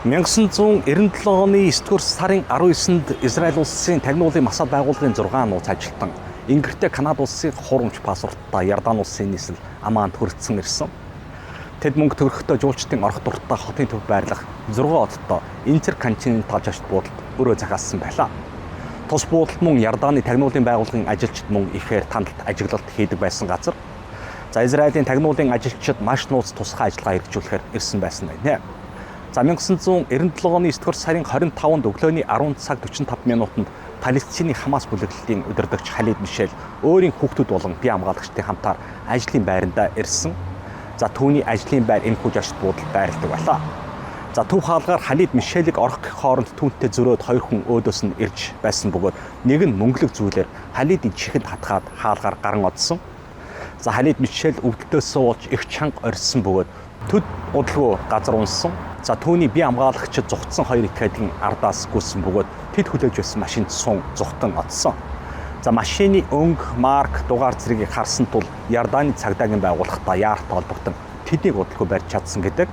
1997 оны 9-р сарын 19-нд Израиль улсын тагнуулын масал байгууллагын 6 нууц ажилтан Ингэртэй Канада улсын хуурамч паспорттай Ярдан улсын нийслэл Амманд хүрэлцэн ирсэн. Тэд мөнгө төгрөгтэй жуулчдын орох дуртай хотын төв байрлах 6 хоттой интерконтинентал жашт буудалд өрөө захиалсан байлаа. Тус буудалд мөн Ярданы тагнуулын байгууллагын ажилчид мөн ихээр тандалт ажиглалт хийдэг байсан газар. За Израилийн тагнуулын ажилчид маш нууц тусгай ажиллагаа хэрэгжүүлэхээр ирсэн байсан байна. За 1997 оны 9-р сарын 25-нд өглөөний 10 цаг 45 минутанд Палестины Хамас бүлэглэлийн удирдагч Халид Мишель өөрийн хүүхдүүд болон бие хамгаалагчдын хамтаар ажлын байранда ирсэн. За түүний ажлын байр энэхүү жашт буудалд байрладаг байлаа. За төв хаалгаар Халид Мишелийг орох гэх хооронд түүнтэй зөрөөд 2 хүн өөдөөс нь ирж байсан бөгөөд нэг нь мөнгөлөг зүйлээр Халидын чихэнд хатгаад хаалгаар гаран одсон. За Халид Мишель өвдөлтөөс сууж их чанга орьсон бөгөөд төд удалгүй газар унсан. За түүний бие хамгаалагчид зугтсан 2 этгээдийн ардаас гүйсэн бөгөөд тэд хүлээж байсан машинд сун зугтан одсон. За машины өнгө, марк, дугаар зэргийг харсан тул Ярданы цагдаагийн байгууллагатай яарт холбогдсон тэднийг удалгүй барьж чадсан гэдэг.